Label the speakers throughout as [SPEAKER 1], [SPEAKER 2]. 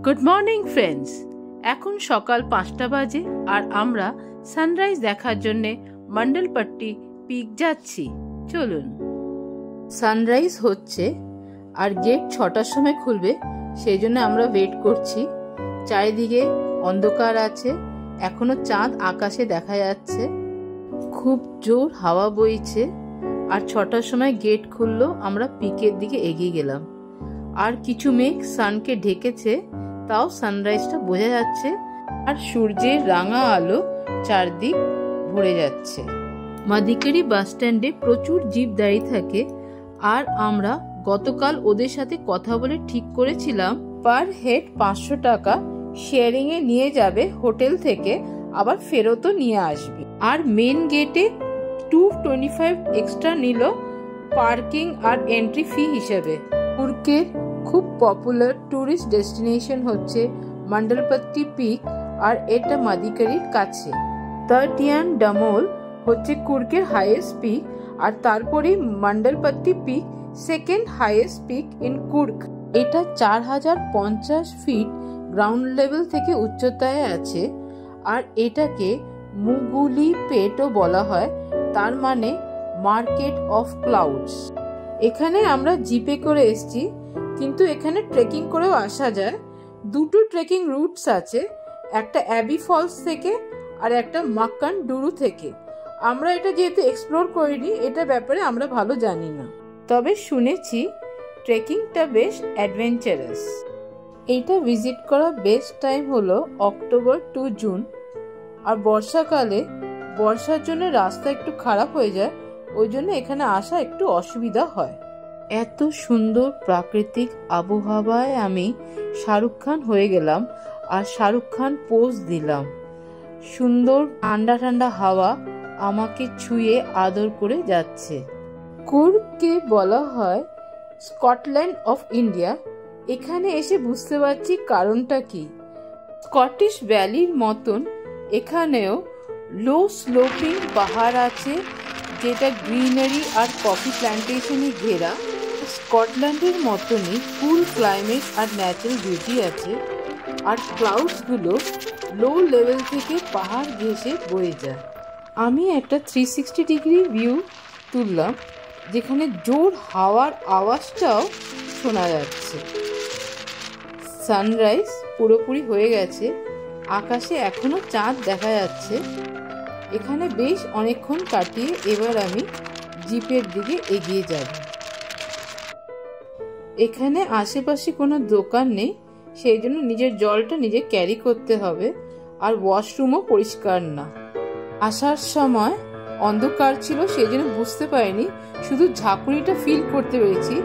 [SPEAKER 1] Good morning friends, এখন সকাল 5টা বাজে আর আমরা সানরাইজ দেখার জন্য মন্ডলপট্টি পিক যাচ্ছি। চলুন। সানরাইজ হচ্ছে আর গেট 6টার সময় খুলবে, সেই জন্য আমরা ওয়েট করছি। চারিদিকে অন্ধকার আছে, এখনো চাঁদ আকাশে দেখা যাচ্ছে, খুব জোর হাওয়া বইছে আর 6টার সময় গেট খুললো। আমরা পিকের দিকে এগিয়ে গেলাম আর কিছু মেঘ সানকে ঢেকেছে, তাও সানরাইজটা বোঝা যাচ্ছে আর সূর্যের রাঙা আলো চারদিক ভরে যাচ্ছে। মাদিকেরি বাস স্ট্যান্ডে প্রচুর জিপ দাঁড়িয়ে থাকে আর আমরা গতকাল ওদের সাথে কথা বলে ঠিক করেছিলাম পার হেড 500 টাকা শেয়ারিং এ নিয়ে যাবে হোটেল থেকে, আবার ফেরতও নিয়ে আসবে। আর মেন গেটে 225 এক্সট্রা নিল পার্কিং আর এন্ট্রি ফি হিসেবে। কুর্কের খুব পপুলার টুরিস্ট ডেস্টিনেশন হচ্ছে মন্ডলপট্টি পিক আর এটা মাদিকেরির কাছে। তাটিয়ান ডামোল হচ্ছে কুর্কের হাইয়েস্ট পিক আর তারপরে Mandalpatti peak second highest peak in Coorg. এটা 4050 ফিট গ্রাউন্ড লেভেল থেকে উচ্চতায় আছে আর এটাকে মুগুলি পেটও বলা হয়, তার মানে মার্কেট অফ ক্লাউডস। এখানে আমরা জিপে করে এসেছি, কিন্তু এখানে ট্রেকিং করেও আসা যায়। দুটো ট্রেকিং রুটস আছে, একটা অ্যাবি ফলস থেকে আর একটা মাক্কান ডুরু থেকে। আমরা এটা যেহেতু এক্সপ্লোর করিনি, এটা ব্যাপারে আমরা ভালো জানি না, তবে শুনেছি ট্রেকিংটা বেশ অ্যাডভেঞ্চারাস। এইটা ভিজিট করা বেস্ট টাইম হলো অক্টোবর টু জুন। আর বর্ষাকালে বর্ষার জন্য রাস্তা একটু খারাপ হয়ে যায়, ওই জন্য এখানে আসা একটু অসুবিধা হয়। এত সুন্দর প্রাকৃতিক আবহাওয়ায় আমি শাহরুখ খান হয়ে গেলাম আর শাহরুখ খান পোজ দিলাম। সুন্দর ঠান্ডা ঠান্ডা হাওয়া আমাকে ছুঁয়ে আদর করে যাচ্ছে। কুর্ককে বলা হয় স্কটল্যান্ড অফ ইন্ডিয়া। এখানে এসে বুঝতে পারছি কারণটা কি। স্কটিশ ভ্যালির মতন এখানেও লো স্লোপিং পাহাড় আছে, যেটা গ্রিনারি আর কফি প্ল্যান্টেশনে ঘেরা। স্কটল্যান্ডের মতনই কুল ক্লাইমেট আর ন্যাচারাল বিউটি আছে। আর ক্লাউডসগুলো লো লেভেল থেকে পাহাড় ঘেঁষে বয়ে যায়। আমি একটা 360 ডিগ্রি ভিউ তুললাম, যেখানে জোর হাওয়ার আওয়াজটাও শোনা যাচ্ছে। সানরাইজ পুরোপুরি হয়ে গেছে, আকাশে এখনো চাঁদ দেখা যাচ্ছে। এখানে বেশ অনেকক্ষণ কাটিয়ে এবার আমি জিপের দিকে এগিয়ে যাব। এখানে আশেপাশে কোনো দোকান নেই, সেই জন্য নিজের জলটা নিজে ক্যারি করতে হবে আর ওয়াশরুমও পরিষ্কার না। আসার সময় অন্ধকার ছিল, সেই জন্য বুঝতে পারিনি, শুধু ঝাঁকুনিটা ফিল করতে পেরেছি।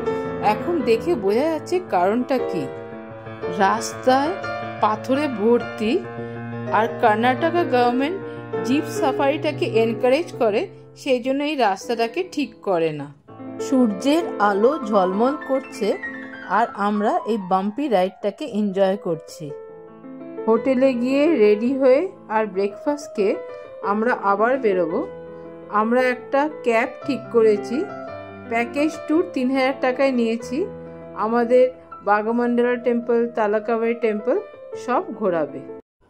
[SPEAKER 1] এখন দেখে বোঝা যাচ্ছে কারণটা কি। রাস্তায় পাথরে ভর্তি আর কর্ণাটকা গভর্নমেন্ট জিপ সাফারিটাকে এনকারেজ করে, সেই জন্য এই রাস্তাটাকে ঠিক করে না। সূর্যের আলো ঝলমল করছে আর আমরা এই বাম্পি রাইডটাকে এনজয় করছি। হোটেলে গিয়ে রেডি হয়ে আর ব্রেকফাস্ট খেয়ে আমরা আবার বেরোবো। আমরা একটা ক্যাব ঠিক করেছি, প্যাকেজ ট্যুর 3000 টাকায় নিয়েছি। আমাদের বাগামন্ডলা টেম্পল, তালাকাবাড়ি টেম্পল সব ঘোরাবে।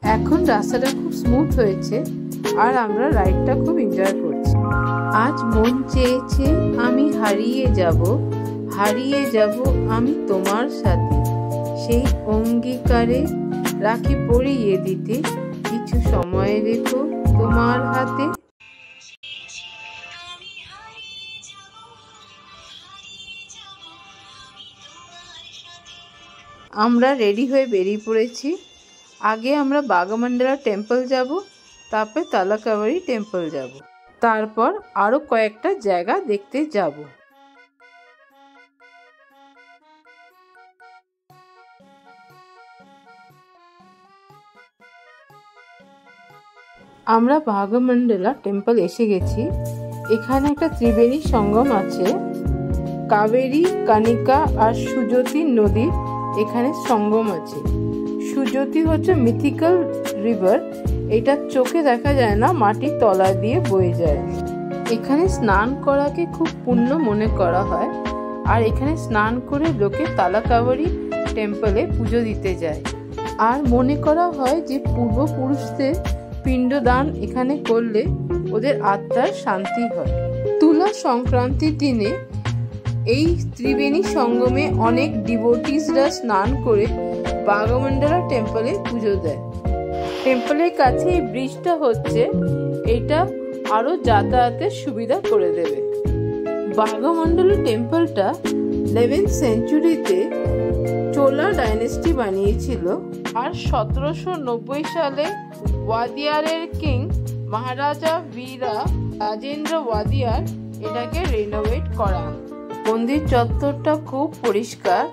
[SPEAKER 1] এখন রাস্তাটা খুব স্মুথ হয়েছে আর আমরা রাইডটা খুব এনজয় করছি। আজ মন চেয়েছে আমি হারিয়ে যাব আমি তোমার সাথে, সেই অঙ্গীকারে রাখি পরিয়ে দিতে কিছু সময় রেখো তোমার হাতে। আমরা রেডি হয়ে বেরিয়ে পড়েছি। আগে আমরা বাগামন্ডলা টেম্পল যাব, তারপর তালাকাবাড়ি টেম্পল যাব, তারপর আরো কয়েকটা জায়গা দেখতে যাব। আমরা বাগামন্ডলা টেম্পল এসে গেছি। এখানে একটা ত্রিবেণী সঙ্গম আছে, কাবেরী, কনিকা আর সুজতি নদীর এখানে সঙ্গম আছে। সুজতি হচ্ছে মিথিক্যাল রিভার, এটা চোখে দেখা যায় না, মাটির তলা দিয়ে বয়ে যায়। এখানে স্নান করাকে খুব পুণ্য মনে করা হয় আর এখানে স্নান করে লোকে তালাকাবাড়ি টেম্পলে পুজো দিতে যায়। আর মনে করা হয় যে পূর্বপুরুষদের পিণ্ডদান এখানে করলে ওদের আত্মার শান্তি হয়। তুলা সংক্রান্তির দিনে এই ত্রিবেণী সঙ্গমে অনেক ডিভোটিসরা স্নান করে বাগামন্ডলা টেম্পলে পুজো দেয়। টেম্পলের কাছে এই ব্রিজটা হচ্ছে, এটা আরো যাতায়াতের সুবিধা করে দেবে। বাগামন্ডলা টেম্পলটা 11th সেঞ্চুরিতে চোলা ডাইনেস্টি বানিয়েছিল, আর 1790 সালে ওয়াদিয়ারের কিং মহারাজা বীরা রাজেন্দ্র ওয়াদিয়ার এটাকে রিনোভেট করান। মন্দির চত্বরটা খুব পরিষ্কার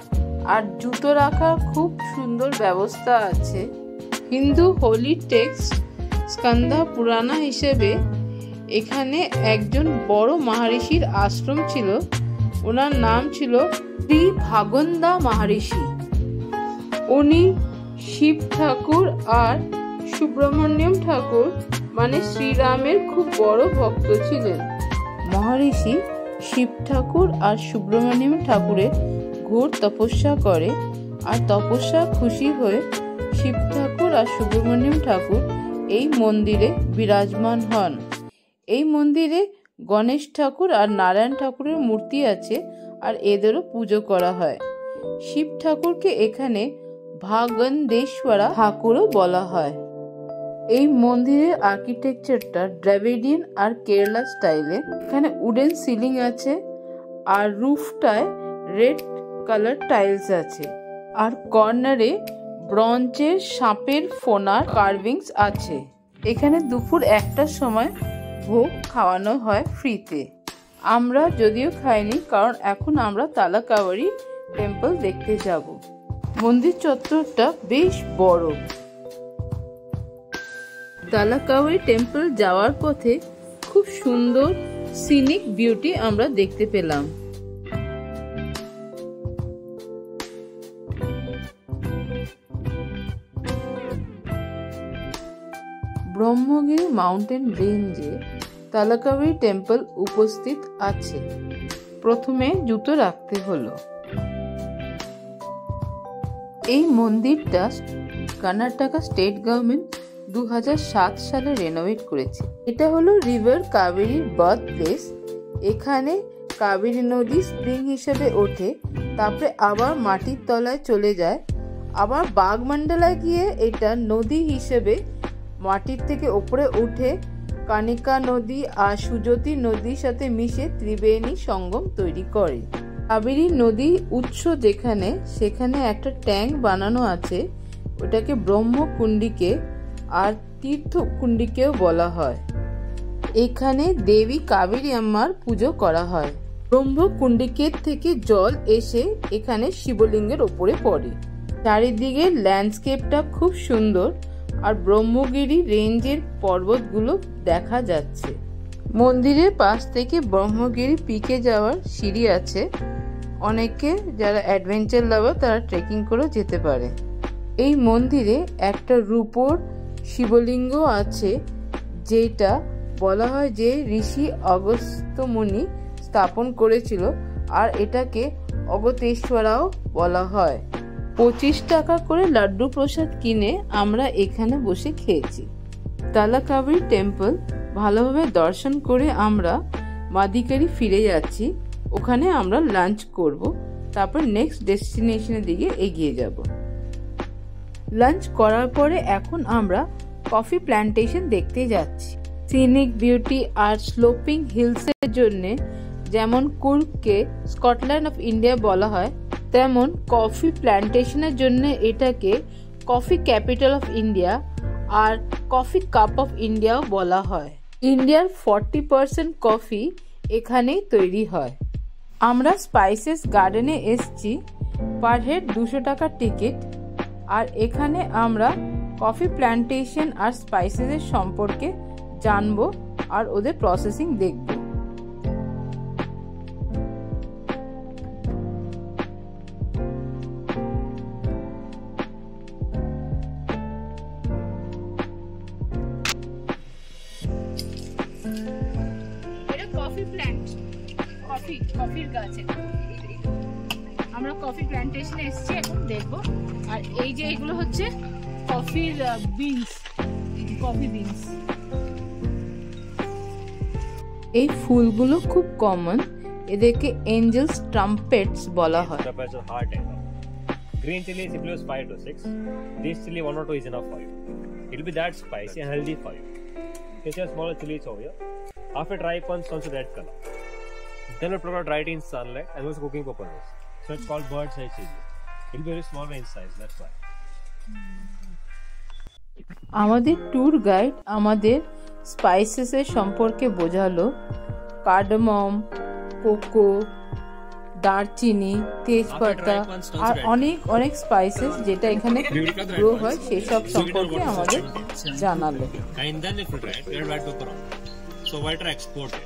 [SPEAKER 1] আর জুতো রাখার খুব সুন্দর ব্যবস্থা আছে। হিন্দু হোলি টেক্সট স্কন্ধা পুরাণা হিসেবে এখানে একজন বড় মহারিষির আশ্রম ছিল, ওনার নাম ছিল শ্রী ভাগন্দা মহারিষি। উনি শিব ঠাকুর আর সুব্রমণ্যম ঠাকুর মানে শ্রীরামের খুব বড় ভক্ত ছিলেন। মহারিষি শিব ঠাকুর আর সুব্রমণ্যম ঠাকুরের ঘোর তপস্যা করে, আর তপস্যা খুশি হয়ে শিব ঠাকুর আর সুব্রমণ্যম ঠাকুর এই মন্দিরে বিরাজমান হন। এই মন্দিরে গণেশ ঠাকুর আর নারায়ণ ঠাকুরের মূর্তি আছে, আর এদেরও পুজো করা হয়। শিব ঠাকুরকে এখানে ভাগন্দেশ্বরা ঠাকুরও বলা হয়। এই মন্দিরের আর্কিটেকচারটা দ্রাবিডিয়ান আর কেরালা স্টাইলে। এখানে উডেন সিলিং আছে, আর রুফটায় রেড কালার টাইলস আছে, আর কর্নারে ব্রঞ্জের সাপের ফোনার কার্ভিংস আছে। এখানে দুপুর 1টার সময় ভোগ খাওয়ানো হয় ফ্রিতে। আমরা যদিও খাইনি, কারণ এখন আমরা তালাকাবাড়ি টেম্পল দেখতে যাব। মন্দির চত্বরটা বেশ বড়। তালাকাবাড়ি টেম্পল যাওয়ার পথে খুব সুন্দর সিনিক বিউটি আমরা দেখতে পেলাম। ব্রহ্মগিরি মাউন্টেন রেঞ্জে তালাকাবাড়ি টেম্পল উপস্থিত আছে। প্রথমে জুতো রাখতে হলো। এই মন্দিরটা কর্ণাটকা স্টেট গভর্নমেন্ট 2007 সালে রেনোভেট করেছে। এটা হলো রিভার কাবেরীর বার্থ প্লেস। এখানে কাবেরী নদী স্প্রিং হিসেবে ওঠে, তারপরে আবার মাটির তলায় চলে যায়, আবার বাগমন্ডলায় গিয়ে এটা নদী হিসেবে মাটির থেকে ওপরে উঠে কানিকা নদী আর সুজতি নদীর সাথে মিশে ত্রিবেণী সঙ্গম তৈরি করে। কাবেরী নদী উৎস যেখানে, সেখানে একটা ট্যাঙ্ক বানানো আছে, ওটাকে ব্রহ্মকুণ্ডিকে আর তীর্থকুণ্ডিকেও বলা হয়। এখানে দেবী কাবেরী আম্মার পুজো করা হয়। ব্রহ্মকুণ্ডিকের থেকে জল এসে এখানে শিবলিঙ্গের ওপরে পড়ে। চারিদিকে ল্যান্ডস্কেপটা খুব সুন্দর, আর ব্রহ্মগিরি রেঞ্জের পর্বতগুলো দেখা যাচ্ছে। মন্দিরের পাশ থেকে ব্রহ্মগিরি পিকে যাওয়ার সিঁড়ি আছে। অনেকে যারা অ্যাডভেঞ্চার লাভার তারা ট্রেকিং করে যেতে পারে। এই মন্দিরে একটা রূপোর শিবলিঙ্গ আছে, যেটা বলা হয় যে ঋষি অগস্ত্য মুনি স্থাপন করেছিল, আর এটাকে অগতেশ্বরাও বলা হয়। 25 টাকা করে লাড্ডু প্রসাদ কিনে আমরা এখানে বসে খেয়েছি। তালাকাবাড়ি টেম্পল ভালোভাবে দর্শন করে আমরা মাদিকেরি ফিরে যাচ্ছি। ওখানে আমরা লাঞ্চ করব, তারপর নেক্সট ডেস্টিনেশনের দিকে এগিয়ে যাব। লাঞ্চ করার পরে এখন আমরা কফি প্ল্যান্টেশন দেখতে যাচ্ছি। সিনিক বিউটি আর স্লোপিং হিলসের জন্য যেমন কুর্গকে স্কটল্যান্ড অফ ইন্ডিয়া বলা হয়, তেমন কফি প্ল্যান্টেশনের জন্য এটাকে কফি ক্যাপিটাল অফ ইন্ডিয়া আর কফি কাপ অফ ইন্ডিয়াও বলা হয়। ইন্ডিয়ার 40% কফি এখানেই তৈরি হয়। আমরা স্পাইসেস গার্ডেনে এসছি। পার হেড 200 টাকা টিকিট। আর এখানে আমরা কফি প্ল্যান্টেশন আর স্পাইসেসের সম্পর্কে জানবো আর ওদের প্রসেসিং দেখব। এটা কফি প্ল্যান্ট, কফির গাছ। আমরা কফি প্ল্যান্টেশনে এসেছি, এখন দেখবো। আর এই যে এগুলো হচ্ছে কফির বিনস, কফি বিনস। এই ফুলগুলো খুব কমন, এদেরকে এঞ্জেলস ট্রাম্পেটস বলা হয়।
[SPEAKER 2] Green chili is 5 to 6. This chili 1 or 2 is enough for you. It will be that spicy and healthy for you. It's a smaller chilies over here. After dry once turns to red color. Then we'll put it dry in sunlight and was cooking purposes. So it's called bird's eye chili. It will be very small in size. That's why.
[SPEAKER 1] আমাদের tour guide আমাদের স্পাইসেসের সম্পর্কে বোঝালো। Cardamom, cocoa, দারচিনি, তেজপাতা আর অনেক অনেক spices যেটা এখানে grow হয় সেসব সম্পর্কে আমাদের জানালো।
[SPEAKER 2] And then if you try it, add white pepper on. So white are exported.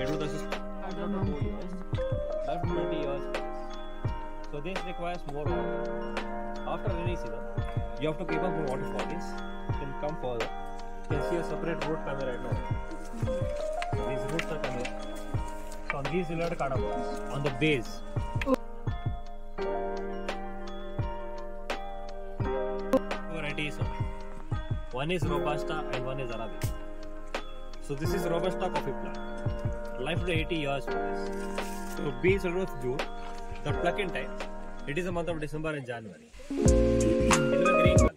[SPEAKER 2] It will assist. That's 20 years. So this requires more water. After rainy season, you have to keep up with water for this. You can come further. You can see a separate root coming right now. So these roots are coming. So on these you'll have to cut up on the base. Varieties of it. One is Robusta and one is Arabica. So this is Robusta coffee plant. Life to 80 years for this. So beans will grow through June. The plucking time, it is the month of December and January. It will be green color.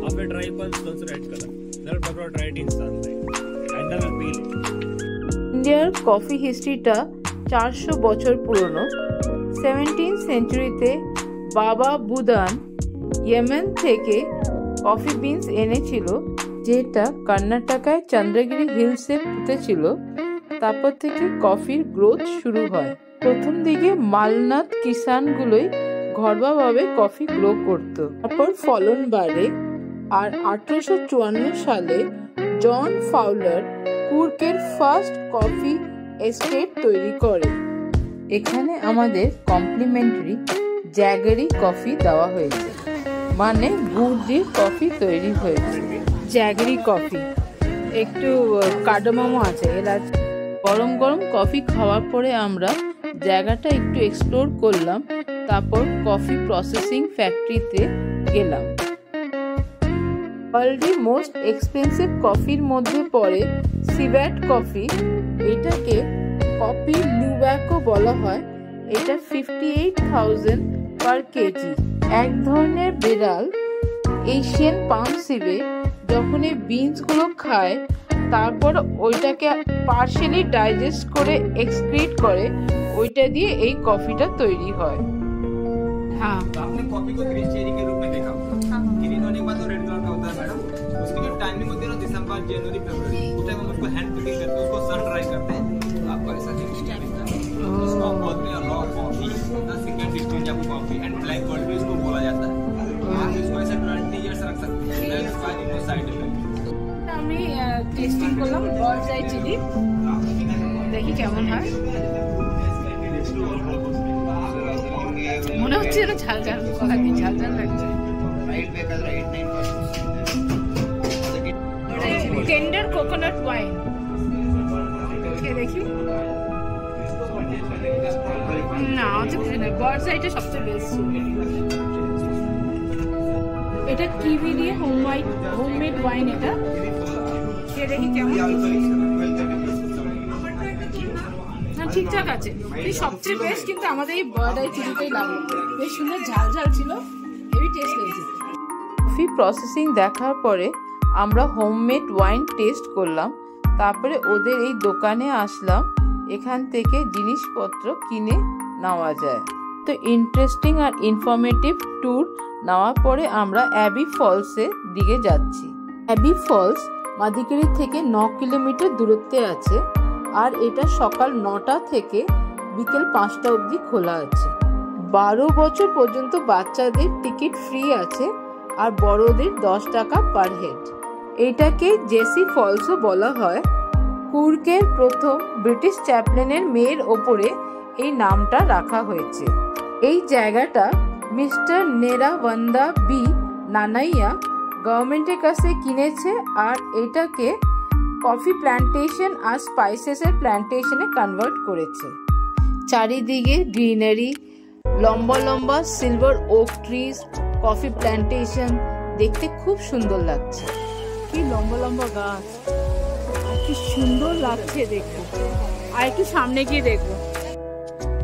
[SPEAKER 2] After dry ones turns red color. Then we'll put dry it in sunlight. And then we'll peel it.
[SPEAKER 1] ইন্ডিয়ার coffee হিস্ট্রিটা 400 বছর পুরনো। 17th সেঞ্চুরিতে বাবা Budan Yemen থেকে coffee beans এনেছিল, যেটা কর্ণাটকায় চন্দ্রগিরি হিলসে পুঁতেছিল। তারপর থেকে কফির গ্রোথ শুরু হয়। প্রথম দিকে মালনাথ কিষানগুলোই ঘরোয়াভাবে কফি গ্রো করত, তারপর ফলন বাড়ে। আর 1854 সালে জন ফাউলার কুর্কের ফার্স্ট কফি এস্টেট তৈরি করে। এখানে আমাদের কমপ্লিমেন্টারি জ্যাগারি কফি দেওয়া হয়েছে, মানে গুড় দিয়ে কফি তৈরি হয়েছে। জ্যাগারি কফি, একটু কার্ডামমও আছে। এরা গরম গরম কফি খাওয়ার পরে আমরা জায়গাটা একটু এক্সপ্লোর করলাম, তারপর কফি প্রসেসিং ফ্যাক্টরিতে গেলাম। ওয়ার্ল্ডের মোস্ট এক্সপেন্সিভ কফির মধ্যে পড়ে সিভ্যাট কফি। এটাকে কফি লুব্যাকও বলা হয়। এটা 58,000 পার কেজি। এক ধরনের বিড়াল এশিয়ান পাম সিভে যখন এই বিনসগুলো খায়, তারপর ওইটাকে পার্শিয়ালি ডাইজেস্ট করে এক্সক্রিট করে, ওইটা দিয়ে এই কফিটা তৈরি হয়। हाँ,
[SPEAKER 3] तो आपने कॉफी को ग्रीन चेरी के रूप में देखा। ग्रीन होने के बाद तो रेड कलर का होता है मैडम। उसकी जो टाइमिंग होती है ना, दिसंबर, जनवरी, फरवरी, उस टाइम हम उसको हैंड पिकिंग करते हैं, उसको सन ड्राई करते हैं। आपको ऐसा देखिए, इसको हम बोलते हैं raw coffee, the second stage of coffee and black gold भी इसको बोला जाता है। आप इसको ऐसे 20 इयर्स रख सकते हैं, no expiry, no side effect.
[SPEAKER 1] আমি টেস্টিং করলাম বার্ডস আই চিলি, দেখি কেমন হয়। মনে হচ্ছে এটা ঝাল ঝাল, কলা দিয়ে ঝাল ঝাল লাগছে। টেন্ডার কোকোনাট ওয়াইন খেয়ে দেখি। না, বার্ডস আইটা সবচেয়ে বেস্ট। এটা কিউই দিয়ে হোমমেড ওয়াইন। এটা খেয়ে দেখি কেমন। ঠিকঠাক আছে, সবচেয়ে বেস্ট কিন্তু আমাদের এই বার্ড আই চিলিটাই লাগলো। বেশ সুন্দর ঝাল ঝাল ছিল, হেভি টেস্ট হয়েছে। কফি প্রসেসিং দেখার পরে আমরা হোমমেড ওয়াইন টেস্ট করলাম, তারপরে ওদের এই দোকানে আসলাম। এখান থেকে জিনিসপত্র কিনে নেওয়া যায়। তো ইন্টারেস্টিং আর ইনফরমেটিভ ট্যুর নেওয়ার পরে আমরা অ্যাবি ফলসের দিকে যাচ্ছি। অ্যাবি ফলস মাদিকেরি থেকে 9 কিলোমিটার দূরত্বে আছে, আর এটা সকাল 9টা থেকে বিকেল 5টা অবধি খোলা আছে। 12 বছর পর্যন্ত বাচ্চাদের টিকিট ফ্রি আছে, আর বড়দের 10 টাকা পার হেড। এটাকে জেসি ফলসও বলা হয়। কুর্কের প্রথম ব্রিটিশ চ্যাপলেনের মেয়ের ওপরে এই নামটা রাখা হয়েছে। এই জায়গাটা মিস্টার নেরাওয়ান্দা বি নানাইয়া গভর্নমেন্টের কাছে কিনেছে, আর এটাকে কফি প্ল্যান্টেশন আর স্পাইসেসের প্ল্যান্টেশনে কনভার্ট করেছে। চারিদিকে গ্রিনারি লম্বা লম্বা silver oak trees, coffee plantation দেখতে খুব সুন্দর লাগছে। কি লম্বা লম্বা গাছ, আর কি সুন্দর লাগছে দেখতে। আর একটু সামনে গিয়ে দেখবো।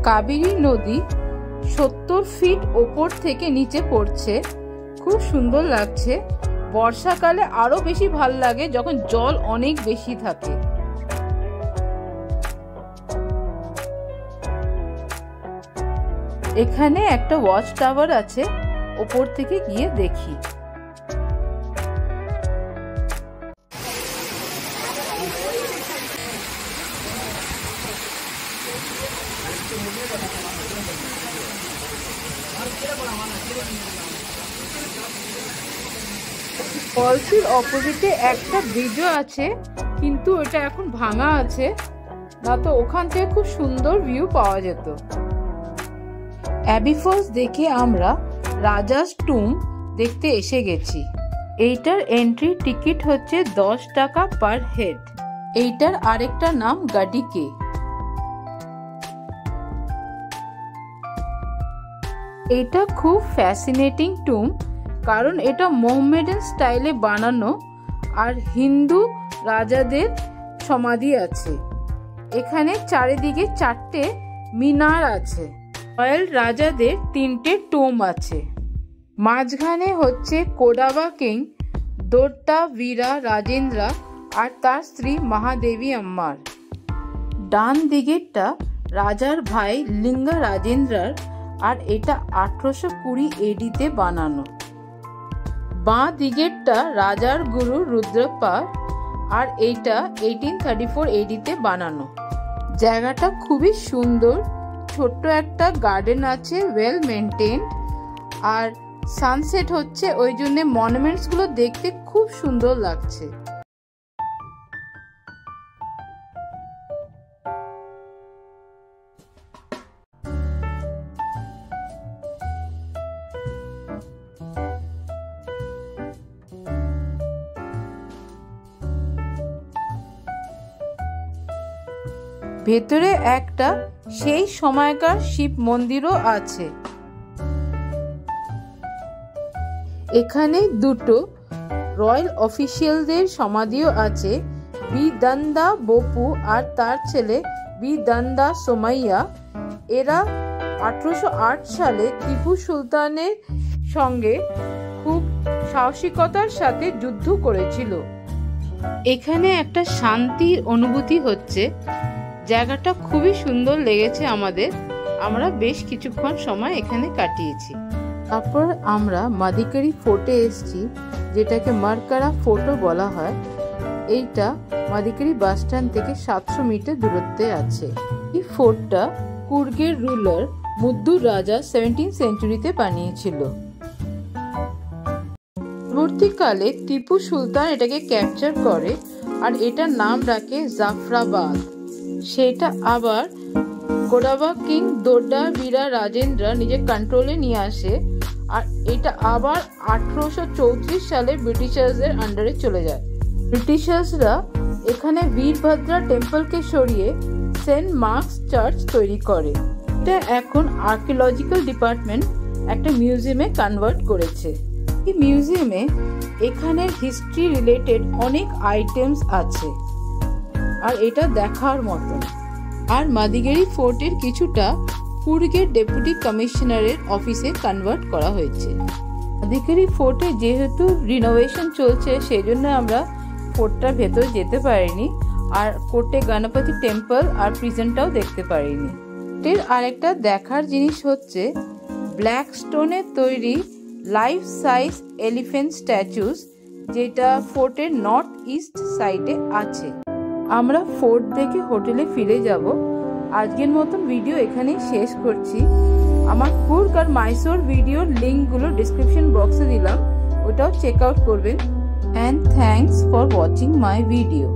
[SPEAKER 1] কাবেরী নদী 70 ফিট ওপর থেকে নিচে পড়ছে, খুব সুন্দর লাগছে। বর্ষাকালে আরো বেশি ভাল লাগে যখন জল অনেক বেশি থাকে। এখানে একটা ওয়াচ টাওয়ার আছে, ওপর থেকে গিয়ে দেখি। ফলসের অপোজিটে একটা ব্রিজও আছে, কিন্তু এটা এখন ভাঙা আছে, না তো ওখান থেকে খুব সুন্দর ভিউ পাওয়া যেত। অ্যাবি ফলস দেখে আমরা রাজাস টুম দেখতে এসে গেছি। এইটার এন্ট্রি টিকিট হচ্ছে 10 টাকা পার হেড। এইটার আরেকটা নাম গাডিকে। এটা খুব ফ্যাসিনেটিং টুম, কারণ এটা মোহামেডান স্টাইলে বানানো আর হিন্দু রাজাদের সমাধি আছে। এখানে চারিদিকে 4টে মিনার আছে। রয়্যাল রাজাদের 3টে টোম আছে। মাঝখানে হচ্ছে কোডাবা কিং দোড্ডা বীরা রাজেন্দ্রা আর তার স্ত্রী মহাদেবী আম্মার। ডান দিকেরটা রাজার ভাই লিঙ্গা রাজেন্দ্রার, আর এটা 1820 এডিতে বানানো। বাঁ দিকেরটা রাজার গুরু রুদ্রপ্পা, আর এইটা 1834 এডিতে বানানো। জায়গাটা খুবই সুন্দর, ছোট্ট একটা গার্ডেন আছে, ওয়েল মেনটেন্ড, আর সানসেট হচ্ছে, ওই জন্য মনুমেন্টস গুলো দেখতে খুব সুন্দর লাগছে। ভেতরে একটা সেই সময়কার শিব মন্দিরও আছে। এখানে 2টো রয়্যাল অফিসিয়ালদের সমাধিও আছে, বিদান্দা বপু আর তার ছেলে বিদান্দা সোমাইয়া। এরা 1808 সালে টিপু সুলতানের সঙ্গে খুব সাহসিকতার সাথে যুদ্ধ করেছিল। এখানে একটা শান্তির অনুভূতি হচ্ছে। জায়গাটা খুবই সুন্দর লেগেছে আমাদের। আমরা বেশ কিছুক্ষণ সময় এখানে কাটিয়েছি। তারপর আমরা মাদিকেরি ফোর্টে এসেছি, যেটাকে মারকারা ফোর্টও বলা হয়। এইটা মাদিকেরি বাস স্ট্যান্ড থেকে 700 মিটার দূরত্বে আছে। এই ফোর্টটা কুর্গের রুলার মুদ্দুর রাজা 17th সেঞ্চুরিতে বানিয়েছিল। পরবর্তীকালে টিপু সুলতান এটাকে ক্যাপচার করে আর এটার নাম রাখে জাফরাবাদ। সেটা আবার কোডাবা কিং দোড্ডা বীরা রাজেন্দ্র নিজের কন্ট্রোলে নিয়ে আসে, আর এটা আবার 1834 সালে ব্রিটিশার্সদের আন্ডারে চলে যায়। ব্রিটিশার্সরা এখানে বীরভদ্রা টেম্পলকে সরিয়ে সেন্ট মার্কস চার্চ তৈরি করে। এটা এখন আর্কিওলজিক্যাল ডিপার্টমেন্ট একটা মিউজিয়ামে কনভার্ট করেছে। এই মিউজিয়ামে এখানের হিস্ট্রি রিলেটেড অনেক আইটেমস আছে, আর এটা দেখার মতো। আর মাদিকেরি ফোর্টের কিছুটা কুর্গের ডেপুটি কমিশনারের অফিসে কনভার্ট করা হয়েছে। মাদিকেরি ফোর্টে যেহেতু রিনোভেশন চলছে, সেই জন্য আমরা ফোর্টটার ভেতরে যেতে পারিনি, আর কোটে গণপতি টেম্পল আর প্রিজনটাও দেখতে পারিনি। এর আরেকটা দেখার জিনিস হচ্ছে ব্ল্যাক স্টোনের তৈরি লাইফ সাইজ এলিফ্যান্ট স্ট্যাচুস, যেটা ফোর্টের নর্থ ইস্ট সাইডে আছে। আমরা ফোর্ট দেখে হোটেলে ফিরে যাব। আজকের মতন ভিডিও এখানেই শেষ করছি। আমার কুর্গ আর মাইসোর ভিডিওর লিঙ্কগুলো ডিসক্রিপশন বক্সে দিলাম, ওটাও চেক আউট করবেন। And thanks for watching my video.